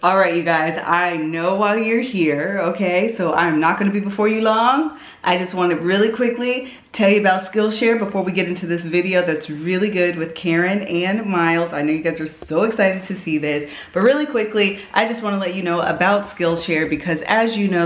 All right, you guys, I know why you're here, okay? So I'm not going to be before you long. I just want to really quickly tell you about Skillshare before we get into this video that's really good with Karen and Miles. I know you guys are so excited to see this, but really quickly, I just want to let you know about Skillshare because as you know,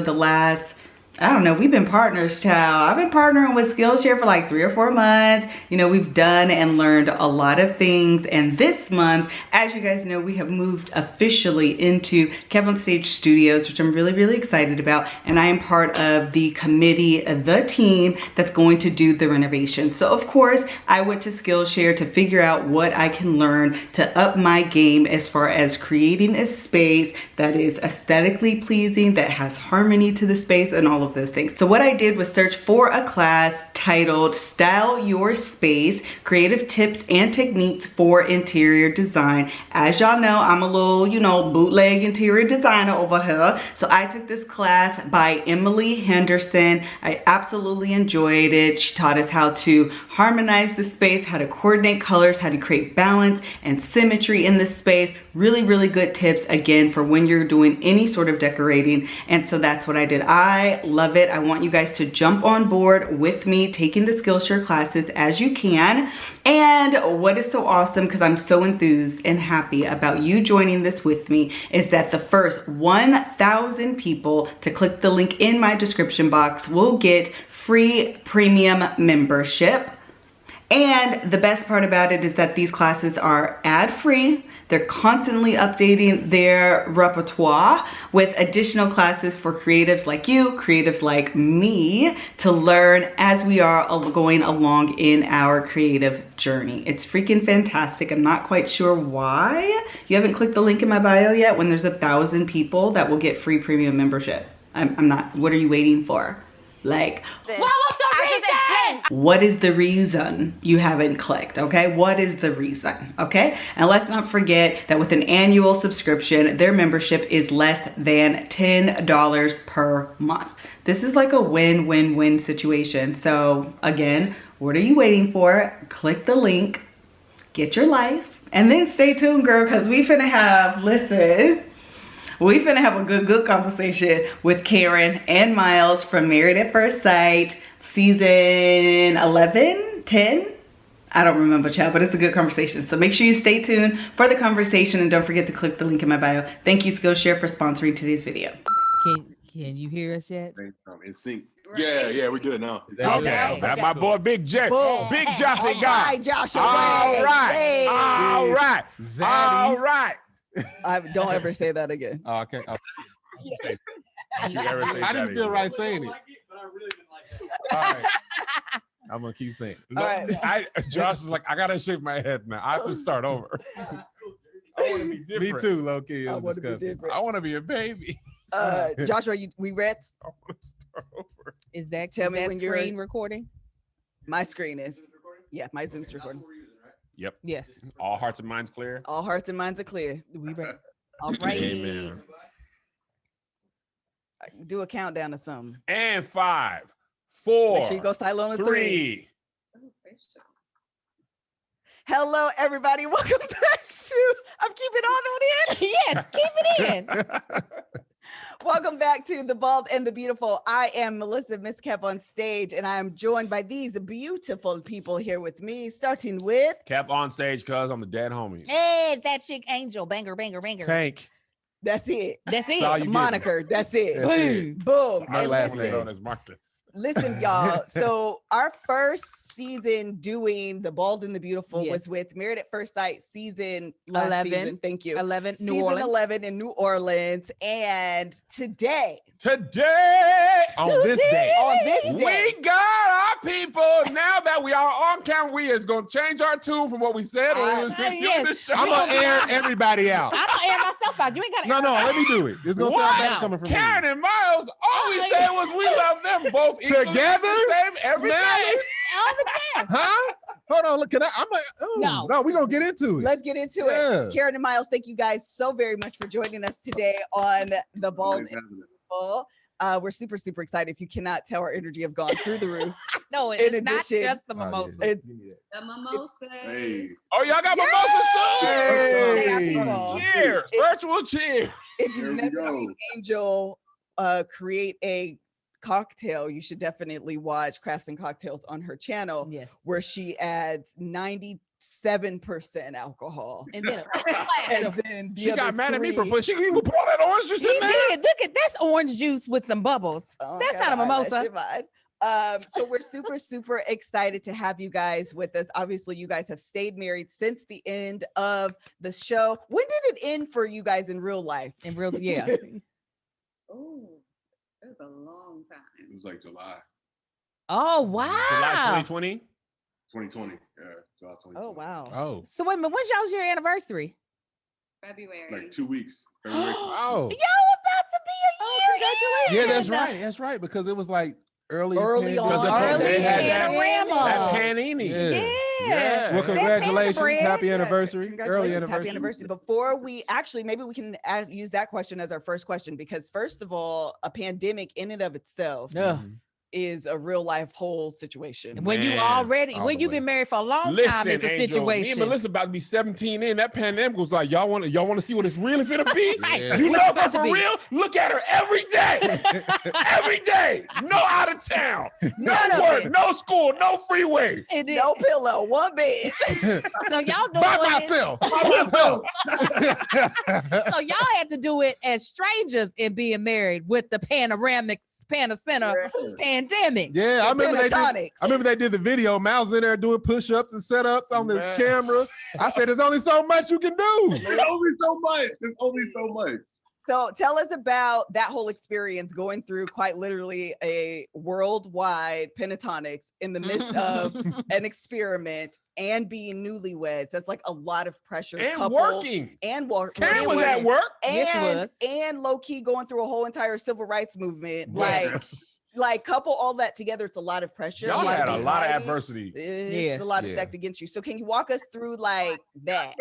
I don't know, we've been partners, child. I've been partnering with Skillshare for like 3 or 4 months. You know, we've done and learned a lot of things. And this month, as you guys know, we have moved officially into KevOnStage Studios, which I'm really, really excited about. And I am part of the committee, the team that's going to do the renovation. So of course, I went to Skillshare to figure out what I can learn to up my game as far as creating a space that is aesthetically pleasing, that has harmony to the space and all of those things. So what I did was search for a class titled Style Your Space, Creative Tips and Techniques for Interior Design. As y'all know, I'm a little, bootleg interior designer over here. So I took this class by Emily Henderson. I absolutely enjoyed it. She taught us how to harmonize the space, how to coordinate colors, how to create balance and symmetry in the space. Really, really good tips, again, for when you're doing any sort of decorating. And so that's what I did. I love it. I want you guys to jump on board with me taking the Skillshare classes as you can. And what is so awesome, because I'm so enthused and happy about you joining this with me, is that the first 1,000 people to click the link in my description box will get free premium membership. And the best part about it is that these classes are ad-free. They're constantly updating their repertoire with additional classes for creatives like you, creatives like me, to learn as we are going along in our creative journey. It's freaking fantastic. I'm not quite sure why you haven't clicked the link in my bio yet when there's 1,000 people that will get free premium membership. I'm not, what are you waiting for? Like, what was the reason? What is the reason you haven't clicked, okay? What is the reason, okay? And let's not forget that with an annual subscription, their membership is less than $10 per month. This is like a win-win-win situation. So again, what are you waiting for? Click the link, get your life, and then stay tuned, girl, because we finna have, we finna have a good conversation with Karen and Miles from Married at First Sight, season 11, 10? I don't remember, child, but it's a good conversation. So make sure you stay tuned for the conversation and don't forget to click the link in my bio. Thank you, Skillshare, for sponsoring today's video. Can you hear us yet? In sync. Yeah, we're good now. Okay. That's my boy, Big J. Boom. Big Joshua guy. Right, Joshua. All right. Hey. All right. All right. Don't ever say that again. Oh, okay. I didn't feel right saying it. But I really didn't like that. All right. I'm gonna keep saying it. All right. Josh is like, I gotta shake my head now. I have to start over. I want to be different. Me too, low key. I want to be different. I want to be a baby. Joshua, we ready? I want to start over. Is that Tell me when you're screen recording? My screen is. Yeah, my Zoom's recording. Yep. Yes. All hearts and minds clear. All hearts and minds are clear. We ready. All right. Amen. Do a countdown or something. And 5, 4, Make sure you go silent on 3. Hello, everybody. Welcome back to. I'm keeping all that in. Yes, keep it in. Welcome back to The Bald and the Beautiful. I am Melissa, Miss Kev on stage, and I am joined by these beautiful people here with me, starting with Kev on stage, cuz I'm the dead homie. Hey, that chick Angel. Banger. Tank. That's it. That's it. That's all you Moniker. That's it. That's it. Boom. My And last listen, name. Known as Marcus. Listen, y'all. So our first season doing The Bald and the Beautiful Yes. was with Married at First Sight last 11. season. Thank you. 11, New Season Orleans. 11 in New Orleans. And today, On this day. We got our people. Now that we are on camera, we is gonna change our tune from what we said when we was reviewing the show. I'm gonna air everybody out. I don't air myself out. You ain't got to. No, let me do it. It's gonna sound bad coming from Karen me. and Miles, all we said was we love them both equally, Together? the same every day. Smelly? all the time. Huh? Hold on, look, can I? No, we're gonna get into it. Let's get into Yeah. it. Karen and Miles, thank you guys so very much for joining us today on The Bald and the Beautiful. We're super, super excited. If you cannot tell, our energy have gone through the roof. No, In it's not addition- just the mimosa. It's- The mimosa. Hey. Oh, y'all got mimosas too? Hey. They are people. Cheers. Virtual cheers. If you've There we never go. seen Angel create a cocktail, you should definitely watch Crafts and Cocktails on her channel, Yes. where she adds 97% alcohol. And then a And flash of then the She other got mad at me for three- putting. She even put all that orange juice He in there. did. Look at that's orange juice with some bubbles. Oh, That's okay, not a all right, mimosa. shit, fine. So we're super excited to have you guys with us. Obviously, you guys have stayed married since the end of the show. When did it end for you guys in real life? In real, yeah. Oh, it was a long It time. was like July Oh wow. July 2020. 2020. Yeah, July 2020. Oh wow. Oh. So wait a minute, when's y'all's year anniversary? February. Like 2 weeks. February. Oh. Y'all about to be a year. Yeah, in. that's right. Because it was like early Early pandemic. on. Because Early they had that, panorama. that panini. Yeah. Yeah. Well, Yeah. congratulations. bread. Happy Yeah, anniversary. congratulations, Early anniversary. Happy anniversary. Before we actually, maybe we can use that question as our first question, because first of all, a pandemic in and of itself Ugh. is a real life whole situation. When you Man, already, all when the you've way. been married for a long time, Listen, it's a Angel, me and situation. Melissa about to be 17 in. That pandemic was like, y'all want to see what it's really finna be? Yeah. You What's know, it but supposed to for be? real, look at her every day. Every day. No out of town. No None of work. it. No school. No freeway. And then- No pillow, one bed. so y'all doing By it- myself. So y'all had to do it as strangers in being married with the panoramic center pandemic. Yeah, I remember they did. Pentatonics. I remember they did the video. Miles in there doing push-ups and setups on the Man. camera. I said, "There's only so much you can do." There's only so much. There's only so much. So tell us about that whole experience going through quite literally a worldwide pentatonics in the midst of an experiment and being newlyweds. That's like a lot of pressure. And coupled- working. And work. Karen was working. at work. Yes, she And, was. and low key going through a whole entire civil rights movement. Yeah. Like couple all that together, it's a lot of pressure. Y'all had a lot of anxiety. adversity. It's Yes. a lot of Yeah. stacked against you. So can you walk us through like that?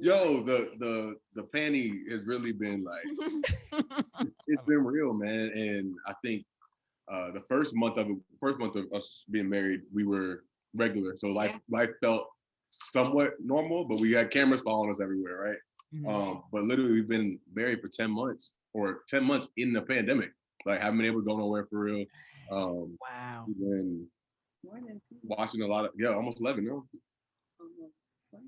Yo, the panty has really been like, it's been real, man. And I think the first month of us being married, we were regular. So life felt somewhat normal, but we had cameras following us everywhere, right? Mhm. But literally we've been married for 10 months or 10 months in the pandemic. Like haven't been able to go nowhere for real. Wow. We've been More than 10, watching a lot of, almost 11 now almost 20.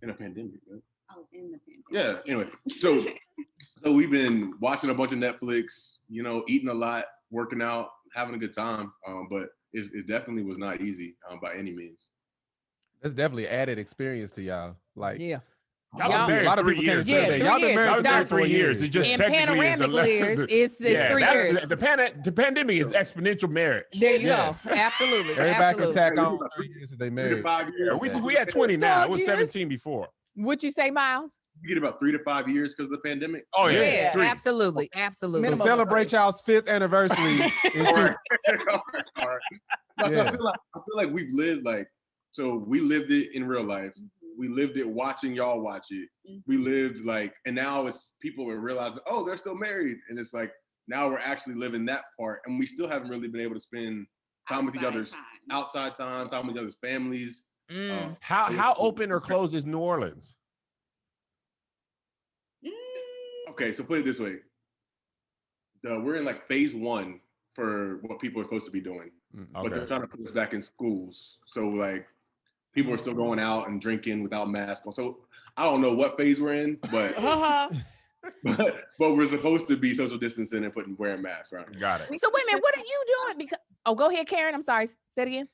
in a pandemic. Man. Oh, in the pandemic. Yeah, anyway, so we've been watching a bunch of Netflix, eating a lot, working out, having a good time. But it definitely was not easy by any means. That's definitely added experience to y'all. Like, Yeah. Y'all Y'all- been married a lot of 3 people can't years. say Yeah, that. 3 Y'all been years. married Y'all for been married 3 3 years. It's just In technically it's panoramical years, it's 3 years. The pandemic is exponential marriage. There you Yes. go. Absolutely. everybody can Absolutely. tack on 3 years if they 3 married. to 5 years. We had 20 now. It was Years. 17 before. What you say, Miles? You get about 3 to 5 years because of the pandemic. Oh yeah, Yeah, Three. absolutely. Absolutely. So Minimum. celebrate y'all's 5th anniversary in 2. All right. All right. Like, Yeah. I feel like we've lived we lived it in real life. We lived it watching y'all watch it. We lived and now it's people are realizing, oh, they're still married. And it's like, now we're actually living that part. And we still haven't really been able to spend time with each other's outside time with each other's families. Mm. How open or closed is New Orleans? Okay, so put it this way. We're in phase 1 for what people are supposed to be doing. But they're trying to put us back in schools. So people are still going out and drinking without masks on. So I don't know what phase we're in, but but we're supposed to be social distancing and wearing masks, right? Got it. So wait a minute, what are you doing? Because go ahead, Karen. I'm sorry. Say it again.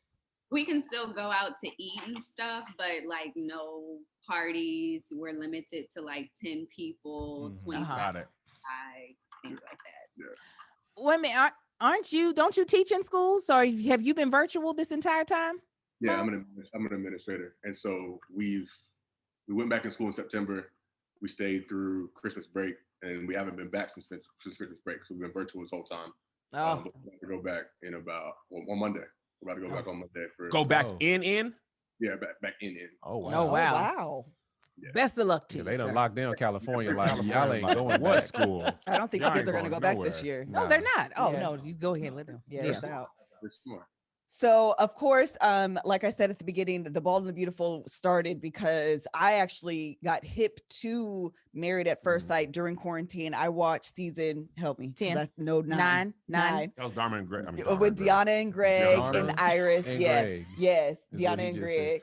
We can still go out to eat and stuff, but no parties. We're limited to 10 people, 25, Got it. things like that. Wait a minute, don't you teach in schools? Or have you been virtual this entire time? Yeah, I'm an administrator, and so we went back in school in September. We stayed through Christmas break, and we haven't been back since Christmas break. So we've been virtual this whole time. Oh, But we're about to go back in on Monday. We're about to go back on Monday for Go back Oh. in. Yeah, back in. Oh, wow. Oh, wow. Wow. Yeah. best of luck to Yeah, you. they done sir. locked down California like California, y'all ain't going what back. school? I don't think Y'all the kids ain't are going to going go back this nowhere. year. No, they're not. Oh Yeah. no, you go ahead. Let them. Yeah, Yeah. it's out. We're smart. So of course, like I said at the beginning, the Bald and the Beautiful started because I actually got hip to Married at First Sight during quarantine. I watched season, help me, 10, nine. nine. That was Dharma and Greg. With Deanna and Greg Deanna and Iris. and Yeah. Greg Yes. is what Deanna he and just said.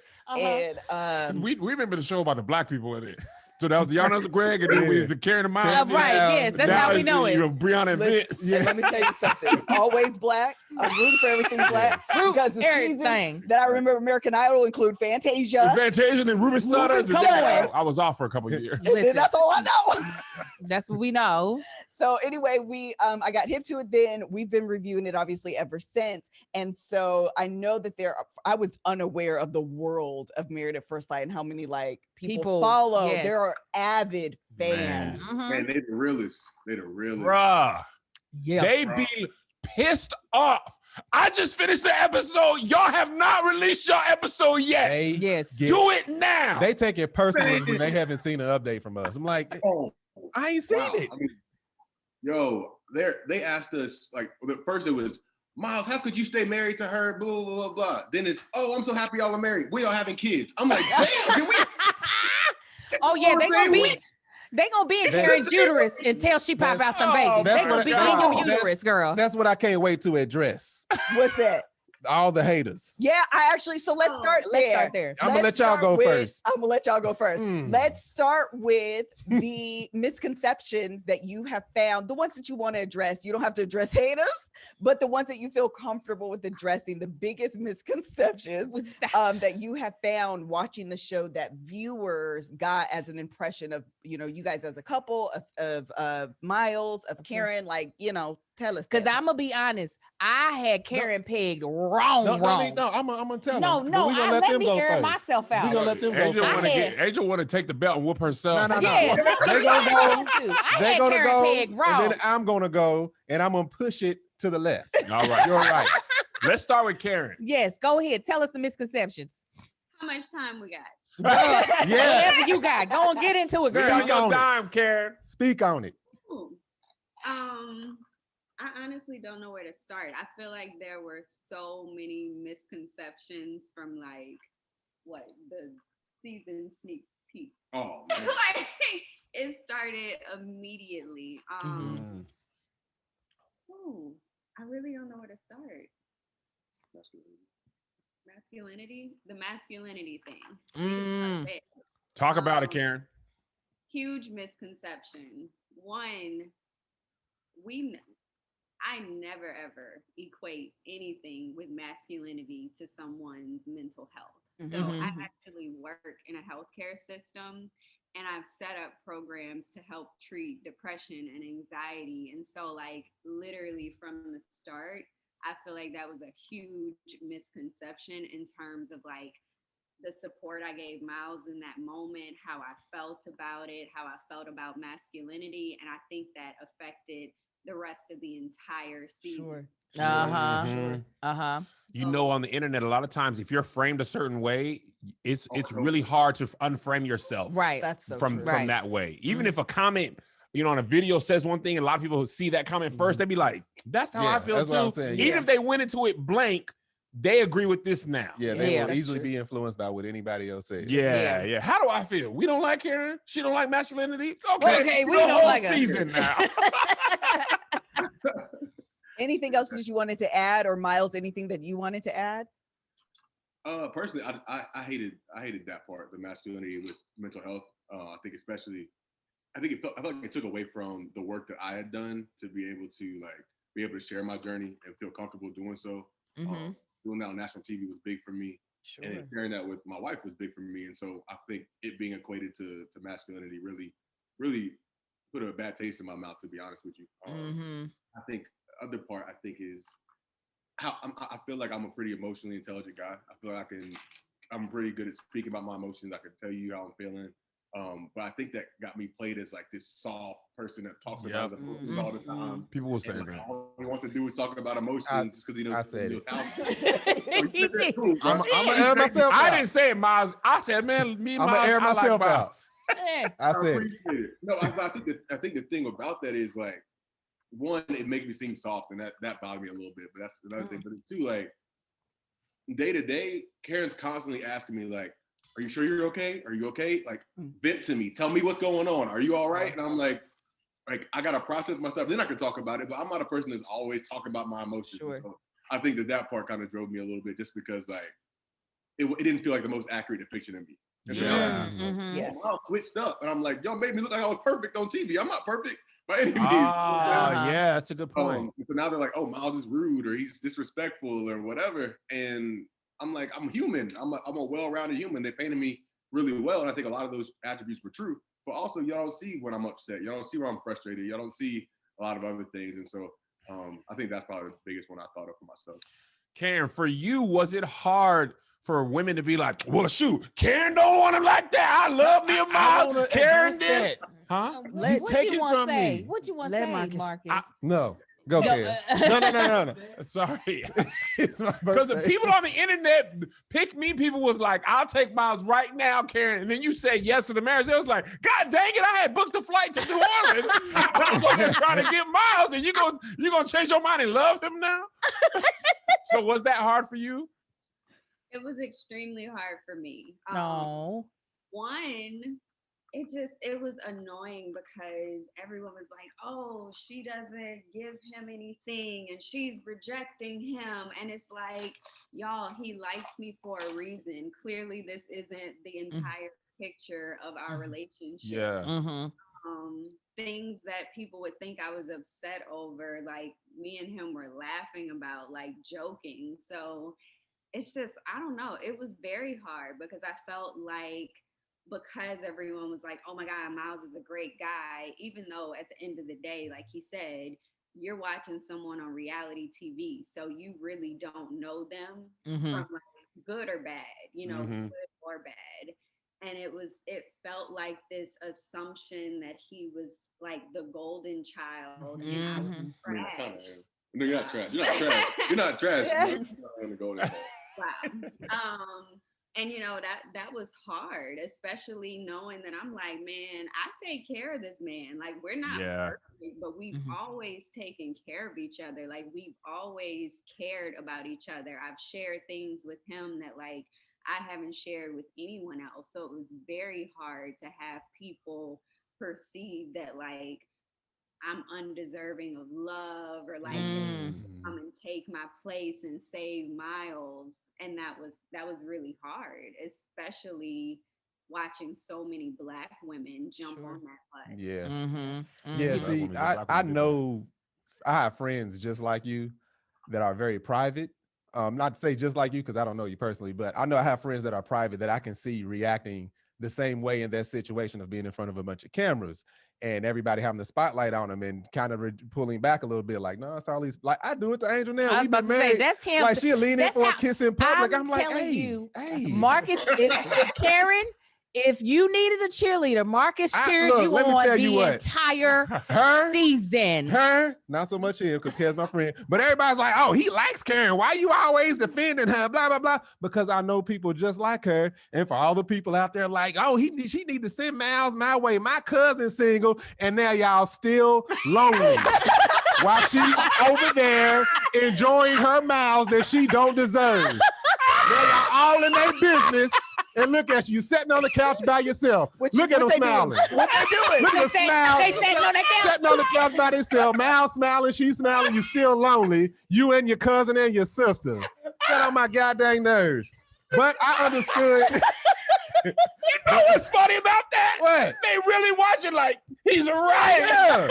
Greg. And We remember the show about the black people in it. So that was Deanna and Greg, and then we used to Karen and Miles. Right, yes, that's how we know it. Brianna and Vince. And let me tell you something. Always black. I'm rooting for everything black. Root Because the everything. seasons that I remember American Idol include Fantasia. Fantasia and Ruben Studdard. Come on. I was off for a couple of years. And then that's all I know. That's what we know. So anyway, I got hip to it then. We've been reviewing it obviously ever since. And so I know that I was unaware of the world of Married at First Sight and how many like people follow. Yes. There are avid fans. Man, they the realest. They the realest. Bruh. Yeah. They be pissed off. I just finished the episode. Y'all have not released your episode yet. Yes. Do it now. They take it personally when they haven't seen an update from us. I'm like, I ain't seen it. I mean, they asked us, like, the first it was, Miles, how could you stay married to her? Blah, blah, blah, blah. Then it's, oh, I'm so happy y'all are married. We are having kids. I'm like, damn, can we? Oh, yeah, they gonna be in Karen's uterus until she pop out some babies. They gonna be in your uterus, girl. That's what I can't wait to address. What's that? All the haters. Yeah, so let's start there. I'm gonna let y'all go first. I'm gonna let y'all go first. Let's start with the misconceptions that you have found, the ones that you want to address. You don't have to address haters, but the ones that you feel comfortable with addressing, the biggest misconceptions that you have found watching the show that viewers got as an impression of, you guys as a couple, of Miles, of Karen, like, tell us. Because I'm gonna be honest, I had Karen pegged wrong. No, I'm gonna tell them. No, we gonna let them me go air first. myself out. We gonna let them go first. Angel want to take the belt and whoop herself. No. Yeah, They gonna go. They gonna Karen go, pegged wrong. and then I'm gonna go, and I'm gonna push it to the left. All right, You're right. Let's start with Karen. Yes, go ahead. Tell us the misconceptions. How much time we got? Yeah. Whatever you got. Go and get into it, Speak girl. on your dime, Karen. Speak on it. Ooh. I honestly don't know where to start. I feel like there were so many misconceptions from the season sneak peek. Oh, man. Like it started immediately. Ooh, I really don't know where to start. Masculinity, the masculinity thing. Talk about it, Karen. Huge misconception. One, I never ever equate anything with masculinity to someone's mental health. So I actually work in a healthcare system, and I've set up programs to help treat depression and anxiety. And so literally from the start, I feel like that was a huge misconception in terms of the support I gave Miles in that moment, how I felt about it, how I felt about masculinity. And I think that affected the rest of the entire season. Sure. On the internet, a lot of times, if you're framed a certain way, it's really hard to unframe yourself. Right. That's so from true. that way. Even if a comment, on a video says one thing, and a lot of people see that comment first, they'd be like, "That's how I feel that's what I'm too." saying. Even if they went into it blank, they agree with this now. Yeah, they will that's easily true. be influenced by what anybody else says. Yeah. How do I feel? We don't like Karen. She don't like masculinity. Okay, we the don't whole like her. season now. Anything else that you wanted to add, or Miles, anything that you wanted to add? Personally, I hated that part, the masculinity with mental health. I think it felt like it took away from the work that I had done to be able to share my journey and feel comfortable doing so. Doing that on national TV was big for me. Sure. And then sharing that with my wife was big for me. And so I think it being equated to masculinity really put a bad taste in my mouth, to be honest with you. I think the other part is how I feel like I'm a pretty emotionally intelligent guy. I feel like I'm pretty good at speaking about my emotions. I can tell you how I'm feeling. But I think that got me played as this soft person that talks about his emotions all the time. People will say that. All he wants to do is talk about emotions just because he knows. I said it. I'm gonna air myself out. I didn't say it, Miles. I said, man, me and I'm Miles, gonna air I like myself Miles. out. I said it. appreciate it. No, I think the thing about that is one, it makes me seem soft, and that bothered me a little bit. But that's another thing. But two, day to day, Karen's constantly asking me like, "Are you sure you're okay? Are you okay? Like, vent to me. Tell me what's going on. Are you all right?" And I'm like I gotta process my stuff. Then I can talk about it. But I'm not a person that's always talking about my emotions. Sure. So I think that part kind of drove me a little bit, just because like it didn't feel like the most accurate depiction of me. And then I switched up, and I'm like, y'all made me look like I was perfect on TV. I'm not perfect by any means. Yeah, that's a good point. So now they're like, oh, Miles is rude or he's disrespectful or whatever. And I'm like, I'm human. I'm a well-rounded human. They painted me really well, and I think a lot of those attributes were true. But also, y'all don't see when I'm upset. Y'all don't see when I'm frustrated. Y'all don't see a lot of other things. And so I think that's probably the biggest one I thought of for myself. Karen, for you, was it hard for women to be like, well, shoot, Karen don't want him like that. I love me a Miles. Karen did. Huh? What take you it want from to say? me. What you want to say, Marcus? No. Go, Karen. No. Sorry. It's my Because the birthday. people on the internet pick me, people was like, I'll take Miles right now, Karen. And then you say yes to the marriage. It was like, God dang it, I had booked a flight to New Orleans. I was over there trying to get Miles, and you gonna change your mind and love him now? So was that hard for you? It was extremely hard for me. No. One, it was annoying because everyone was like, oh, she doesn't give him anything and she's rejecting him. And it's like, y'all, he likes me for a reason. Clearly, this isn't the entire picture of our relationship. Yeah. Things that people would think I was upset over, like me and him were laughing about, like joking. So it's just, I don't know. It was very hard because I felt like, because everyone was like, oh my God, Miles is a great guy, even though at the end of the day, like he said, you're watching someone on reality TV, so you really don't know them from like good or bad, good or bad. And it felt like this assumption that he was like the golden child and I was trash. No, you're not trash. You're not trash. You're not trash. You're the golden child. Wow. And that was hard, especially knowing that I'm like, man, I take care of this man. Like, we're not perfect, but we've always taken care of each other. Like, we've always cared about each other. I've shared things with him that like I haven't shared with anyone else. So it was very hard to have people perceive that like I'm undeserving of love, or like come and take my place and save Miles. And that was really hard, especially watching so many Black women jump on that bus. Yeah. Yeah, see, I know I have friends just like you that are very private. Not to say just like you, because I don't know you personally, but I know I have friends that are private that I can see reacting the same way in that situation of being in front of a bunch of cameras and everybody having the spotlight on them and kind of pulling back a little bit, like, no, it's all these, like, I do it to Angel now. We've been married. That's him. Like, she'll lean in for a kiss in public. I'm like, telling hey, you, hey. Marcus, if Karen, if you needed a cheerleader, Marcus cheered you on the entire season. Her, not so much him, because Karen's my friend. But everybody's like, oh, he likes Karen. Why you always defending her? Blah, blah, blah. Because I know people just like her. And for all the people out there like, oh, she need to send Miles my way. My cousin's single. And now y'all still lonely. While she's over there enjoying her Miles that she don't deserve. Now y'all all in their business. And look at you sitting on the couch by yourself. Look at them smiling. What they doing? Look at them smiling. They sitting on the couch. Sitting on the couch by themselves. Miles smiling, she's smiling. You still lonely. You and your cousin and your sister. Get on my goddamn nerves. But I understood. You know what's funny about that? What? They really watch it like, he's right. Yeah.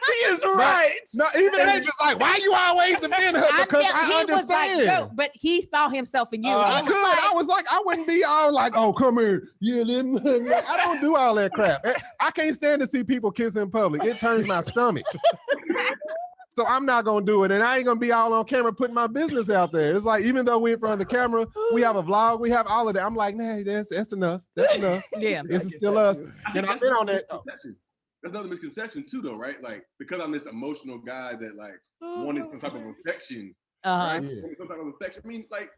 He is right. No, even they just like, why you always defend her? Because I understand. Like, but he saw himself in you. I was like, I wouldn't be all like, oh, come here. Yeah, I don't do all that crap. I can't stand to see people kiss in public. It turns my stomach. So I'm not going to do it. And I ain't going to be all on camera putting my business out there. It's like, even though we're in front of the camera, we have a vlog, we have all of that. I'm like, nah, that's enough. That's enough. Yeah. This is still us. And I've been on that. That's another misconception too, though, right? Like, because I'm this emotional guy that like wanted some type of affection, right? Yeah. Some type of affection. I mean, like,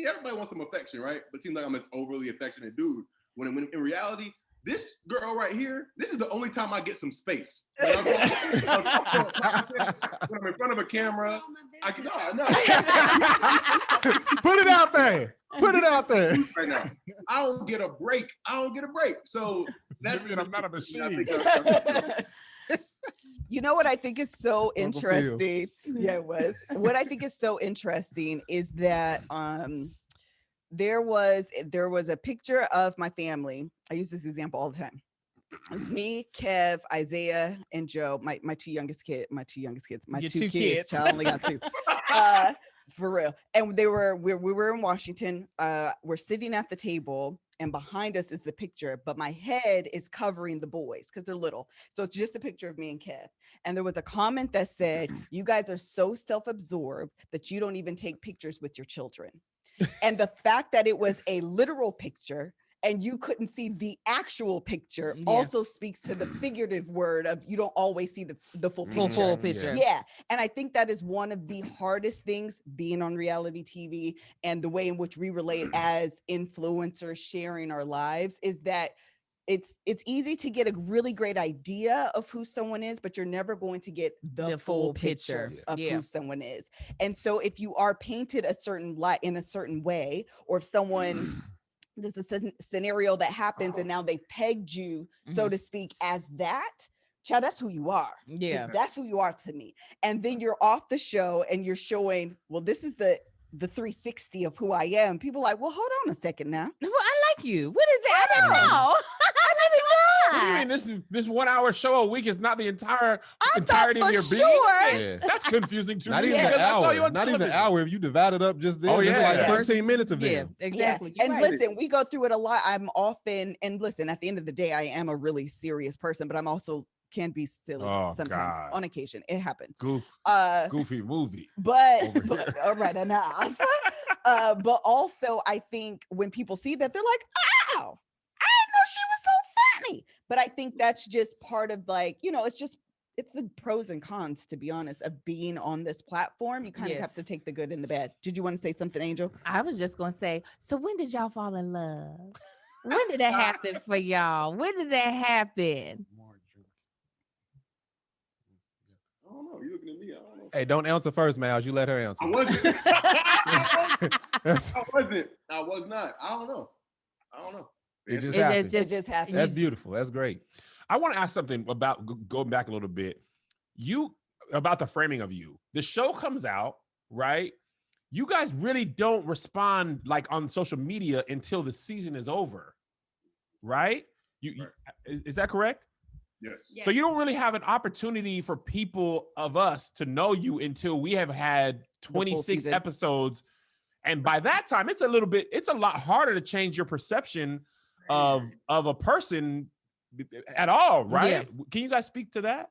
everybody wants some affection, right? But it seems like I'm an overly affectionate dude. When in reality, this girl right here, this is the only time I get some space. When I'm in front of a camera, I can no. Put it out there. Put it out there. Right now, I don't get a break. So that's I'm not a machine. You know what I think is so Uncle Phil. interesting? Yeah, it was. What I think is so interesting is that there was a picture of my family. I use this example all the time. It's me, Kev, Isaiah, and Joe, my two youngest kids, my Your two two kids. kids. I only got two. For real. And we were in Washington. We're sitting at the table, and behind us is the picture, but my head is covering the boys because they're little. So it's just a picture of me and Kev. And there was a comment that said, "You guys are so self-absorbed that you don't even take pictures with your children." And the fact that it was a literal picture and you couldn't see the actual picture also speaks to the figurative word of you don't always see the full picture. Full picture. Yeah. And I think that is one of the hardest things being on reality TV and the way in which we relate as influencers sharing our lives is that it's easy to get a really great idea of who someone is, but you're never going to get the full picture of who someone is. And so if you are painted a certain light in a certain way, or if someone there's a scenario that happens and now they've pegged you, so to speak, as that, child, that's who you are. Yeah. That's who you are to me. And then you're off the show and you're showing, well, this is the 360 of who I am. People are like, well, hold on a second now. Well, I like you. What is that? I don't know. What do you mean this 1 hour show a week is not the entirety of your being? Yeah. That's confusing to Not me. even because an I saw you hour. on Not even an television. hour. If you divide it up just then, Oh, it's yeah. like Yeah. 13 minutes of Yeah, them. exactly. Yeah. And You're right. listen, we go through it a lot. I'm often, and listen, at the end of the day, I am a really serious person, but I'm also can be silly sometimes. God. On occasion. It happens. Goofy movie. But all right, enough. But also I think when people see that, they're like, oh, I didn't know she was so funny. But I think that's just part of like, it's the pros and cons, to be honest, of being on this platform. You kind of have to take the good and the bad. Did you want to say something, Angel? I was just going to say, so when did y'all fall in love? When did that happen for y'all? When did that happen? I don't know. You looking at me? I don't know. Hey, don't answer first, Miles. You let her answer. I wasn't. I was not. I don't know. It just It just happened. That's beautiful. That's great. I want to ask something about going back a little bit. About the framing of you. The show comes out, right? You guys really don't respond like on social media until the season is over, right? Is that correct? Yes. So you don't really have an opportunity for people of us to know you until we have had 26 episodes. And by that time, it's a lot harder to change your perception of a person at all, right? Yeah. Can you guys speak to that?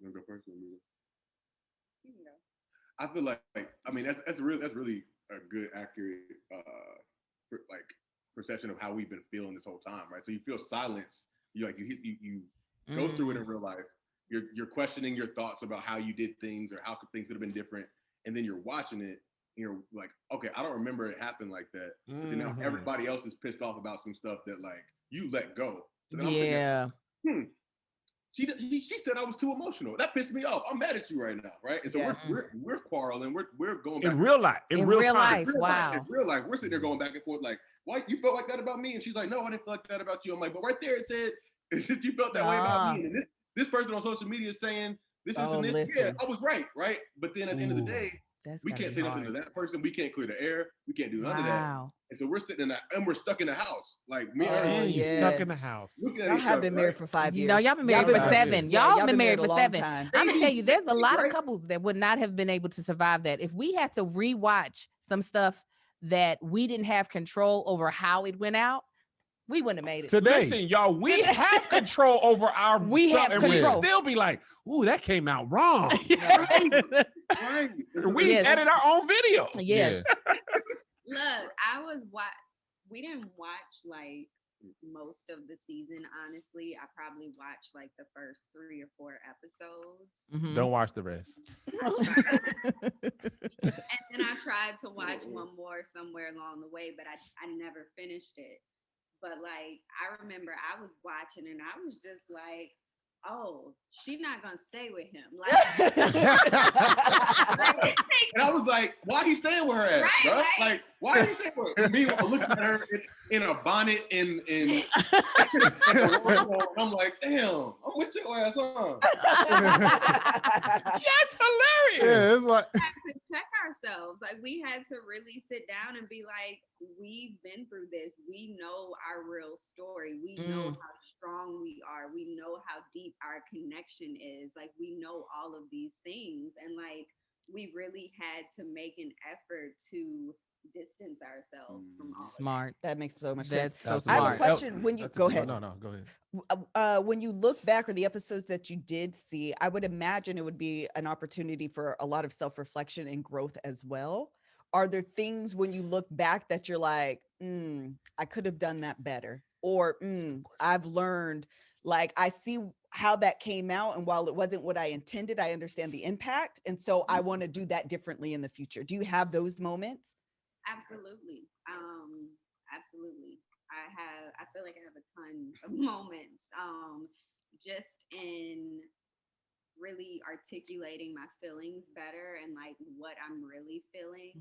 You wanna go first? I feel like I mean that's really a good, accurate perception of how we've been feeling this whole time, right? So you feel silence. You go through it in real life. You're questioning your thoughts about how you did things or how things could have been different, and then you're watching it. And you're like, okay, I don't remember it happened like that. But then now everybody else is pissed off about some stuff that like you let go. So then I'm thinking, she said I was too emotional. That pissed me off. I'm mad at you right now, right? And so we're quarreling. We're going back in real life. In real time. Wow. In real life, we're sitting there going back and forth like, why you felt like that about me? And she's like, no, I didn't feel like that about you. I'm like, but right there it said you felt that way about me. And this person on social media is saying this is this. Listen. Yeah, I was right? But then at the end of the day, we can't say nothing to that person. We can't clear the air. We can't do none of that. And so we're sitting in that, and we're stuck in the house. Like me and her, stuck in the house. Y'all have been married for 5 years. No, y'all been married for 7. Y'all been married for 7. Time. I'm gonna tell you, there's a lot of couples that would not have been able to survive that. If we had to rewatch some stuff that we didn't have control over how it went out, we wouldn't have made it. Today. Listen, y'all, we have control over our We stuff, have and control. we still be like, ooh, that came out wrong. right? We edit our own video. Yes. Look, we didn't watch like most of the season, honestly. I probably watched like the first 3 or 4 episodes. Mhm. Don't watch the rest. And then I tried to watch one more somewhere along the way, but I never finished it. But like I remember I was watching and I was just like, oh, she's not gonna stay with him. And I was like, why he staying with her ass, Right, bro? right. Like, why are you staying with her? Meanwhile, looking at her in a bonnet in and I'm like, damn, I'm with your ass on. That's hilarious. Yeah, it's like We had to check ourselves. Like, we had to really sit down and be like, we've been through this. We know our real story. We know how strong we are. We know how deep our connection is. Like, we know all of these things. And like, we really had to make an effort to distance ourselves from all Smart. That makes so much That's sense. so I have a smart. question. When you go ahead. No, go ahead. When you look back or the episodes that you did see, I would imagine it would be an opportunity for a lot of self-reflection and growth as well. Are there things when you look back that you're like, I could have done that better? Or I've learned, like, I see how that came out. And while it wasn't what I intended, I understand the impact. And so I want to do that differently in the future. Do you have those moments? Absolutely. Absolutely. I feel like I have a ton of moments. Just in really articulating my feelings better and like what I'm really feeling.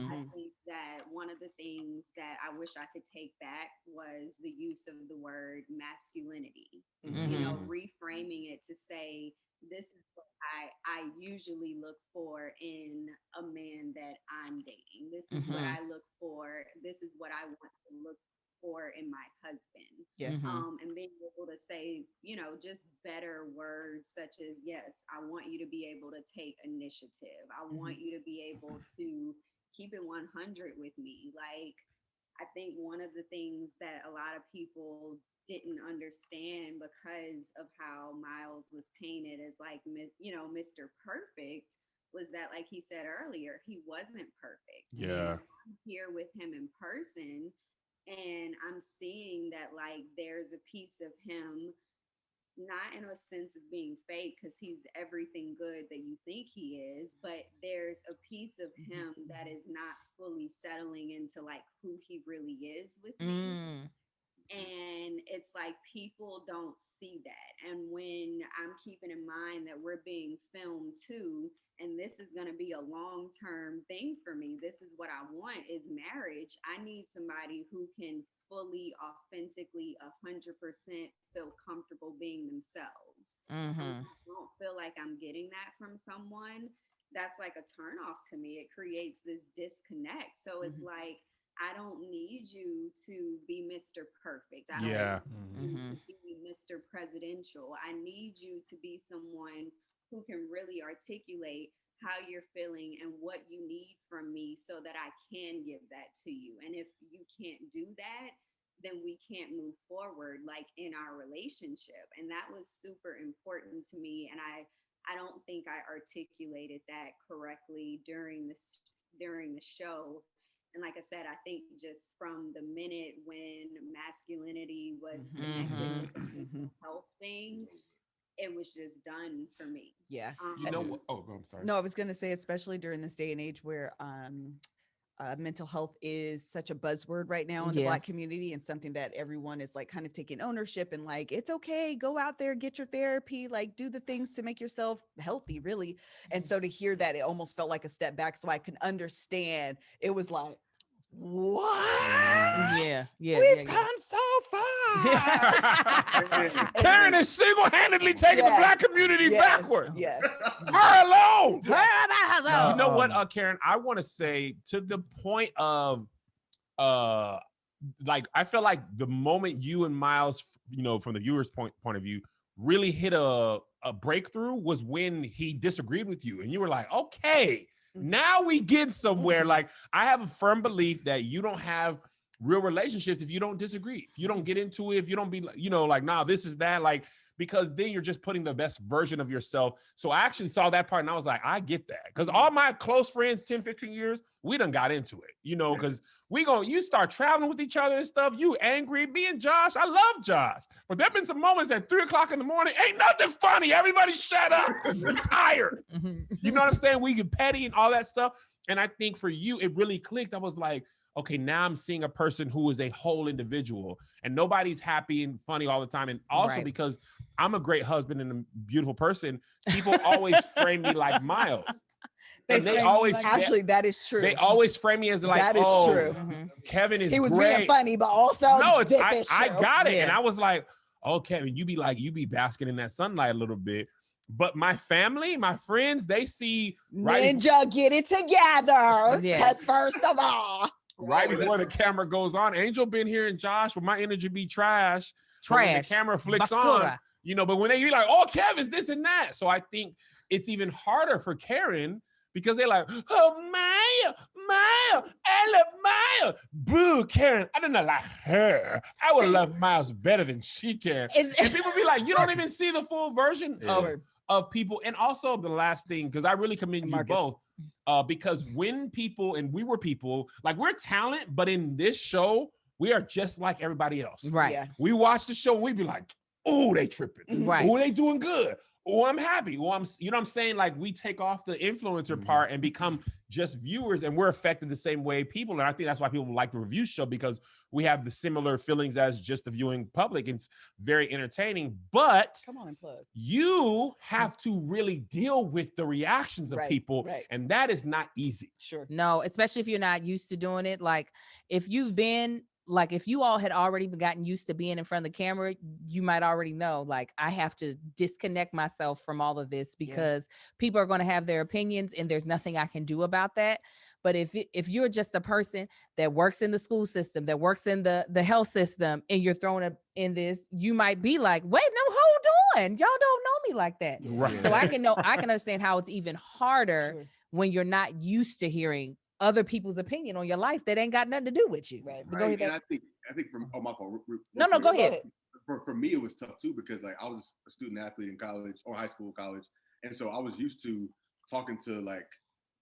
I think that one of the things that I wish I could take back was the use of the word masculinity. You know, reframing it to say, this is what I usually look for in a man that I'm dating. This is what I look for. This is what I want to look for in my husband. And being able to say, you know, just better words such as, yes, I want you to be able to take initiative. I want you to be able to keep it 100 with me. Like, I think one of the things that a lot of people didn't understand because of how Miles was painted as like, you know, Mr. Perfect was that, like he said earlier, he wasn't perfect. Yeah. And I'm here with him in person, and I'm seeing that like there's a piece of him, not in a sense of being fake because he's everything good that you think he is, but there's a piece of him that is not fully settling into like who he really is with me. And it's like people don't see that. And when I'm keeping in mind that we're being filmed too, and this is going to be a long-term thing for me, this is what I want is marriage. I need somebody who can fully, authentically, 100% feel comfortable being themselves. I don't feel like I'm getting that from someone. That's like a turnoff to me. It creates this disconnect. So it's like, I don't need you to be Mr. Perfect. I don't need you to be Mr. Presidential. I need you to be someone who can really articulate how you're feeling and what you need from me so that I can give that to you. And if you can't do that, then we can't move forward like in our relationship. And that was super important to me. And I don't think I articulated that correctly during the show. And like I said, I think just from the minute when masculinity was connected with the mental health thing, it was just done for me. Yeah. You know what? Oh, I'm sorry. No, I was going to say, especially during this day and age where mental health is such a buzzword right now in the Black community, and something that everyone is like kind of taking ownership and like, it's okay, go out there, get your therapy, like do the things to make yourself healthy, really. And so to hear that, it almost felt like a step back. So I can understand. It was like, what? We've come so far. Karen is single-handedly taking the Black community backward. Yes. Her alone. Her You know what, Karen? I want to say to the point of, like, I feel like the moment you and Miles, you know, from the viewer's point of view, really hit a breakthrough was when he disagreed with you, and you were like, okay, now we get somewhere. Like, I have a firm belief that you don't have real relationships if you don't disagree, if you don't get into it, if you don't be, you know, like, nah, this is that, like, because then you're just putting the best version of yourself. So I actually saw that part and I was like, I get that. Because all my close friends, 10, 15 years, we done got into it, you know, because you start traveling with each other and stuff, you angry, me and Josh, I love Josh. But there have been some moments at 3 o'clock in the morning, ain't nothing funny, everybody shut up, I'm tired. You know what I'm saying? We get petty and all that stuff. And I think for you, it really clicked. I was like, okay, now I'm seeing a person who is a whole individual, and nobody's happy and funny all the time. And also because I'm a great husband and a beautiful person, people always frame me like Miles. And they always actually that is true. They always frame me as like, that is true. Kevin is he was great. being funny, but also no, this is true. I got it. And I was like, oh, Kevin, you be basking in that sunlight a little bit. But my family, my friends, they see Ninja, get it together. Because first of all, right before the camera goes on, Angel been here and Josh, will my energy be trash? When the camera flicks on, you know, but when they be like, oh, Kevin's this and that. So I think it's even harder for Karen because they're like, oh, Maya, I love Maya. Boo, Karen, I didn't like her. I would love Miles better than she can. And people be like, you don't even see the full version of people. And also the last thing, because I really commend you both, because when people, and we were people, like we're talent, but in this show, we are just like everybody else. Right. Yeah. We watch the show and we be like, oh, they tripping. Right. Oh, they doing good. Oh, I'm happy. Oh, you know what I'm saying? Like we take off the influencer part and become just viewers, and we're affected the same way people. And I think that's why people like the review show, because we have the similar feelings as just the viewing public. It's very entertaining, but come on and plug. You have to really deal with the reactions of people, and that is not easy. Sure. No, especially if you're not used to doing it. Like if you've been like if you all had already gotten used to being in front of the camera, you might already know, like, I have to disconnect myself from all of this because people are going to have their opinions and there's nothing I can do about that. But if you're just a person that works in the school system, that works in the health system, and you're thrown up in this, you might be like, wait, no, hold on. Y'all don't know me like that. Right. So I can understand how it's even harder when you're not used to hearing other people's opinion on your life that ain't got nothing to do with you. Right. Go ahead. And I think from my fault. No, go ahead. For me, it was tough too, because like I was a student athlete in college or high school, college. And so I was used to talking to like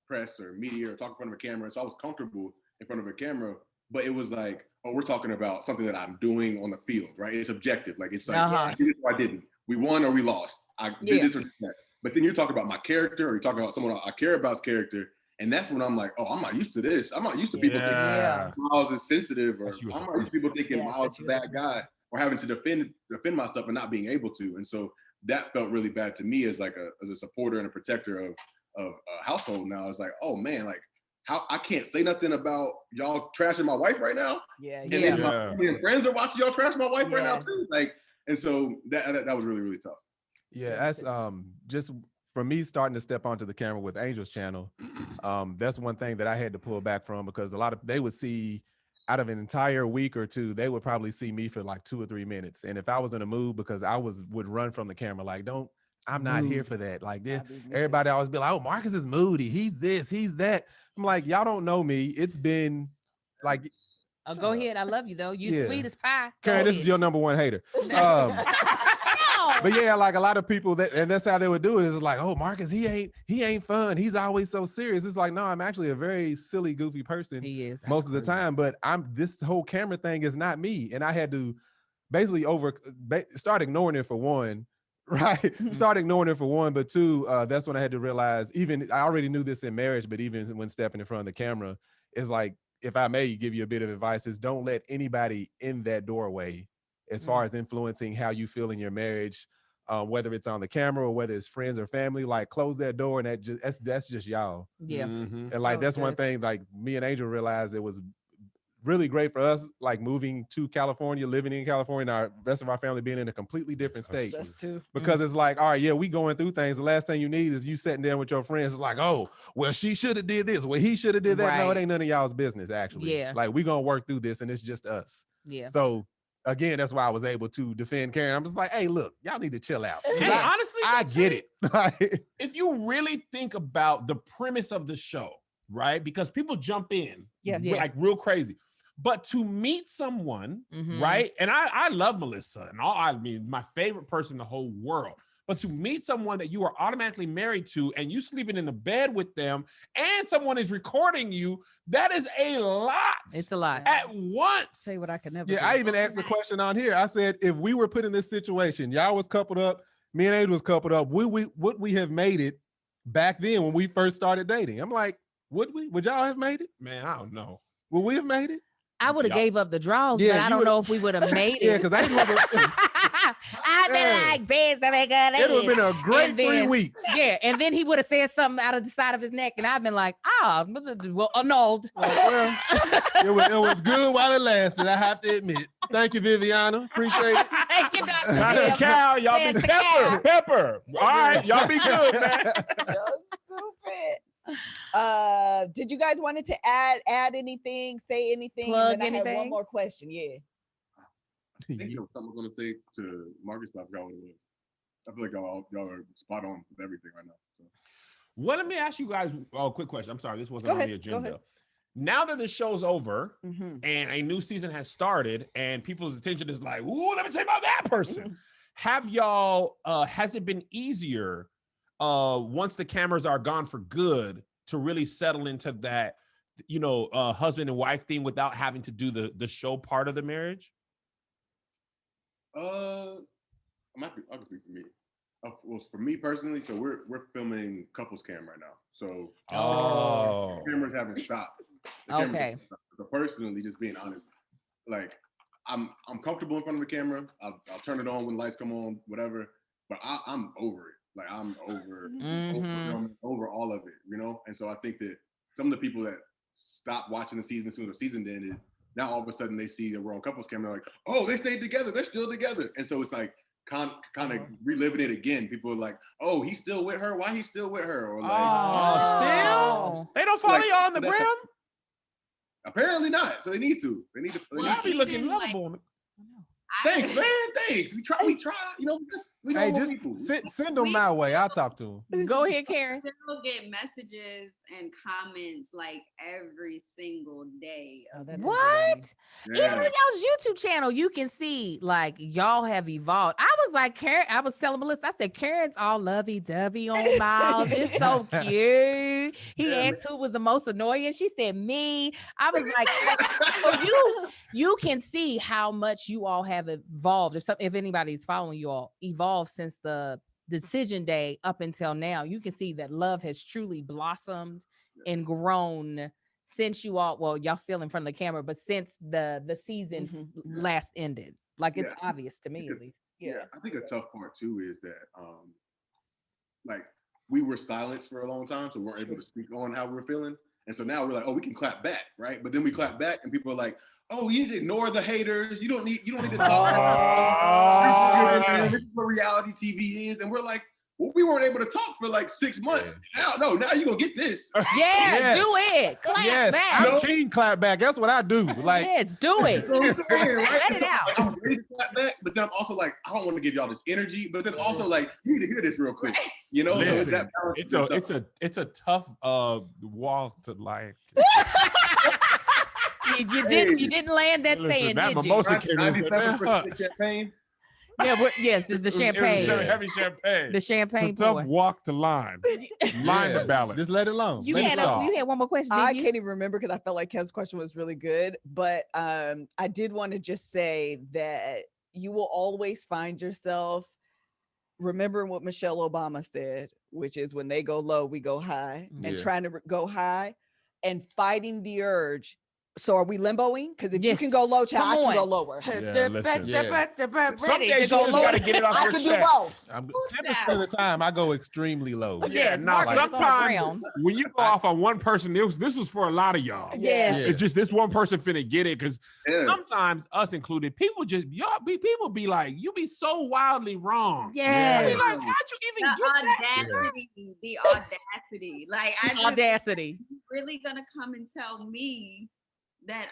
press or media or talking in front of a camera. So I was comfortable in front of a camera, but it was like, oh, we're talking about something that I'm doing on the field, right? It's objective. Like it's like, I did it or I didn't. We won or we lost. I did this or that. But then you're talking about my character, or you're talking about someone I care about's character. And that's when I'm like, oh, I'm not used to this. I'm not used to people thinking Miles is sensitive, or I'm not used to people thinking Miles is a bad guy, or having to defend myself and not being able to. And so that felt really bad to me as like as a supporter and a protector of a household. Now it's like, oh man, like how I can't say nothing about y'all trashing my wife right now. And then my family and friends are watching y'all trash my wife right now too. Like, and so that was really, really tough. Yeah, that's just for me starting to step onto the camera with Angel's channel. That's one thing that I had to pull back from, because they would see out of an entire week or two, they would probably see me for like 2 or 3 minutes. And if I was in a mood, because I would run from the camera, like, I'm not here for that. Like this, everybody always be like, oh, Marcus is moody. He's this, he's that. I'm like, y'all don't know me. It's been like, oh, go ahead. I love you though. You sweet as pie. Karen, this is your number one hater. But yeah, like a lot of people and that's how they would do it. Is like, oh, Marcus, he ain't fun. He's always so serious. It's like, no, I'm actually a very silly, goofy person. He is most of the time, but this whole camera thing is not me. And I had to basically start ignoring it for one, right? Start ignoring it for one, but two, that's when I had to realize, even I already knew this in marriage, but even when stepping in front of the camera, it's like, if I may give you a bit of advice, is don't let anybody in that doorway as far as influencing how you feel in your marriage, whether it's on the camera or whether it's friends or family. Like, close that door, and that's just y'all. Yeah. And like that's one thing, like me and Angel realized it was really great for us, like moving to California, living in California, and our rest of our family being in a completely different state. Because it's like, all right, yeah, we going through things. The last thing you need is you sitting there with your friends. It's like, oh, well, she should have did this. Well, he should have did that. No, it ain't none of y'all's business, actually. Yeah. Like, we gonna work through this, and it's just us. Yeah. So again, that's why I was able to defend Karen. I'm just like, hey, look, y'all need to chill out. And honestly, I get it. If you really think about the premise of the show, right? Because people jump in like real crazy. But to meet someone, right? And I love Melissa, and I mean, my favorite person in the whole world. But to meet someone that you are automatically married to, and you sleeping in the bed with them, and someone is recording you, that is a lot. It's a lot. At once. Say what I can never. Yeah, I even asked the question on here. I said, if we were put in this situation, y'all was coupled up, me and Aid was coupled up, would we have made it back then when we first started dating? I'm like, would we? Would y'all have made it? Man, I don't know. Would we have made it? I would have gave up the draws, Yeah, but I don't know if we would have made it. Yeah, because I didn't want to. I've been like this. It would have been a great 3 weeks. Yeah, and then he would have said something out of the side of his neck, and I've been like, well, annulled. Well, it was good while it lasted. I have to admit. Thank you, Viviana. Appreciate it. Thank you, Dr. Dr. Cal, y'all be pepper. All right, y'all be good, man. Stupid. Did you guys wanted to add anything, say anything? Plug and then I anything? had one more question. Yeah. I think there was something I was gonna say to Marcus, but I forgot what it was. I feel like y'all are spot on with everything right now. So. Well, let me ask you guys a quick question. I'm sorry, this wasn't on the agenda. Now that the show's over and a new season has started and people's attention is like, ooh, let me tell you about that person. Have y'all, has it been easier once the cameras are gone for good to really settle into that, husband and wife theme without having to do the show part of the marriage? I'll speak for me. Well, for me personally, so we're filming couples cam right now. So the cameras haven't stopped. Okay. So personally, just being honest, like I'm comfortable in front of the camera. I'll turn it on when the lights come on, whatever. But I'm over it. Like I'm over all of it, And so I think that some of the people that stopped watching the season as soon as the season ended, now all of a sudden they see that we're on couples camera, like, oh, they stayed together, they're still together. And so it's like kind of reliving it again. People are like, oh, he's still with her, why he's still with her? Or like, still? They don't follow y'all on the gram? Apparently not. So they need to. They need to. Well, be looking lovable. Thanks, man. Thanks. We try. We hey, just send them my way. I'll talk to them. Go ahead, Karen. Still get messages and comments like every single day. What? Yeah. Even on y'all's YouTube channel, you can see like y'all have evolved. I was like, Karen, I was telling Melissa, I said, Karen's all lovey-dovey on Miles. It's so cute. He asked who was the most annoying. She said me. I was like, so you can see how much you all have evolved. If anybody's following you all, evolved since the decision day up until now. You can see that love has truly blossomed and grown since you all, well, y'all still in front of the camera, but since the season last ended. Like it's obvious to me at least. Yeah, I think a tough part too is that like we were silenced for a long time, so we weren't able to speak on how we were feeling. And so now we're like, oh, we can clap back, right? But then we clap back and people are like, oh, you need to ignore the haters. You don't need to talk. This is what reality TV is. And we're like, well, we weren't able to talk for like 6 months. Now you're gonna get this. Yeah, do it. Clap back. I'm king clap back. That's what I do. Like, yes, do it. Let it out. I'm ready to clap back, but then I'm also like, I don't want to give y'all this energy, but then also like, you need to hear this real quick. Listen, so it's a tough wall to like. You didn't land that saying, that did you? mimosa came in. 97% champagne. Yeah, yes, it's the champagne. Heavy champagne. The champagne. It's a tough walk to line. Line to balance. Just let it alone. You had one more question. I can't even remember because I felt like Kev's question was really good. But I did want to just say that you will always find yourself remembering what Michelle Obama said, which is when they go low, we go high, and trying to go high and fighting the urge. So are we limboing? Because if you can go low, child, I can go lower. Some days Ready to go you just lower. gotta get it off I your can chest. do both. 10% of the time, I go extremely low. Yes, now Marcus is on the sometimes ground. when you go off on one person, this was for a lot of y'all. Yeah. It's just this one person finna get it because sometimes us included, people be like, you be so wildly wrong. Yeah. Be like, how'd you even get The audacity. Like Audacity. you really gonna come and tell me that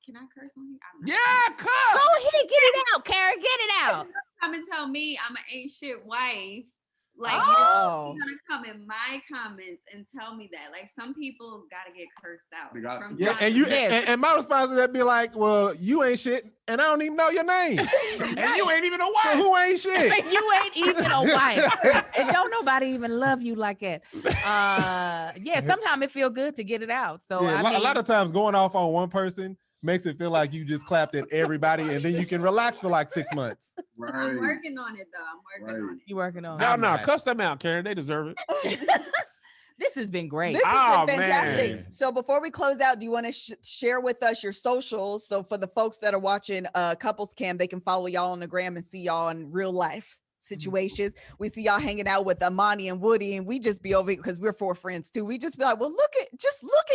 can I curse on here? Yeah, Go ahead, get it out, Karen. Get it out. Come and tell me I'm an ain't shit wife. Like you're gonna come in my comments and tell me that. Like some people gotta get cursed out. And my response to that be like, well, you ain't shit, and I don't even know your name. And you ain't even a wife. So who ain't shit? You ain't even a wife. And don't nobody even love you like that. Sometimes it feel good to get it out. So a lot of times going off on one person makes it feel like you just clapped at everybody, and then you can relax for like 6 months. Right. I'm working on it though. I'm working on it. You working on it. No, cuss them out, Karen. They deserve it. This has been great. This has been Oh, fantastic. man. So before we close out, do you want to share with us your socials? So for the folks that are watching Couples Cam, they can follow y'all on the gram and see y'all in real life situations. We see y'all hanging out with Amani and Woody, and we just be over because we're 4 friends too. We just be like, well, look at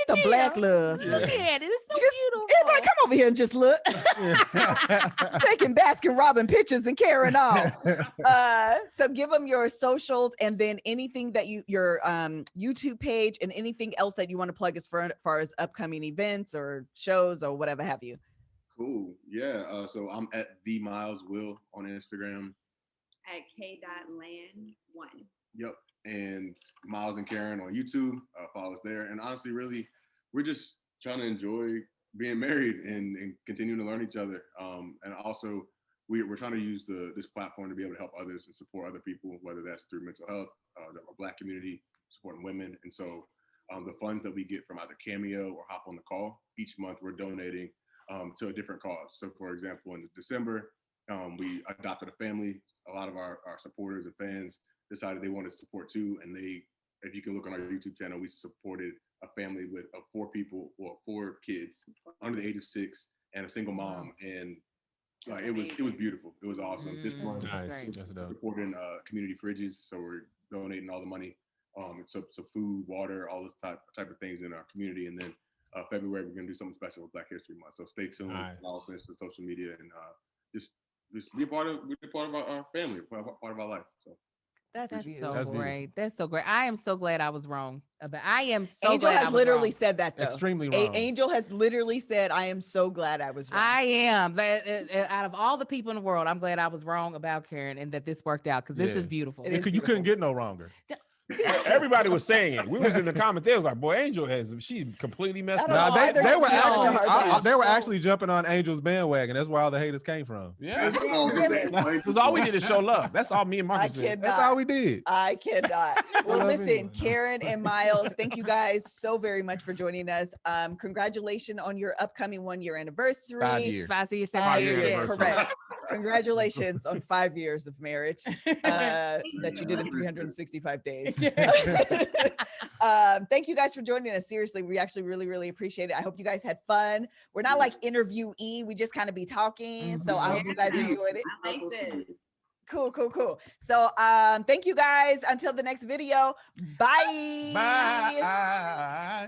the black love. Look at it. It's so Just, beautiful. everybody come over here and just look. Taking Baskin Robin pictures and carrying on. So give them your socials and then anything that your YouTube page and anything else that you want to plug as far as upcoming events or shows or whatever have you. Cool. Yeah. So I'm at the Miles Will on Instagram. At k.land1. Yep. And Miles and Karen on YouTube. Follow us there. And honestly, really, we're just trying to enjoy being married and continuing to learn each other. And also, we're trying to use this platform to be able to help others and support other people, whether that's through mental health, the Black community, supporting women. And so the funds that we get from either Cameo or Hop on the Call, each month we're donating to a different cause. So for example, in December, we adopted a family. A lot of our supporters and fans decided they wanted to support too. And if you can look on our YouTube channel, we supported a family with 4 people, well, 4 kids under the age of 6 and a single mom. And it was beautiful. It was awesome. This month, we're supporting community fridges. So we're donating all the money, so food, water, all this type of things in our community. And then February, we're gonna do something special with Black History Month. So stay tuned. Follow us on social media and just be a part of our family, part of our life. So that's so great. That's so great. I am so glad I was wrong. I am so Angel glad has literally said that though. Extremely wrong. Angel has literally said, I am so glad I was wrong. I am. Out of all the people in the world, I'm glad I was wrong about Karen and that this worked out because this is beautiful. You couldn't get no wronger. Everybody was saying it. We was in the comments. They was like, "Boy, Angel she completely messed up." They were actually jumping on Angel's bandwagon. That's where all the haters came from. Yeah, because all we did is show love. That's all me and Marcus did. That's all we did. I cannot. Well, listen, Karen and Miles, thank you guys so very much for joining us. Congratulations on your upcoming 1-year anniversary. 5 years. 5 years. 5 years. Correct. Congratulations on 5 years of marriage that you did in 365 days. Thank you guys for joining us. Seriously, we actually really, really appreciate it. I hope you guys had fun. We're not like interviewee. We just kind of be talking. So I hope you guys enjoyed it. I like this. Cool. So thank you guys. Until the next video. Bye. Bye.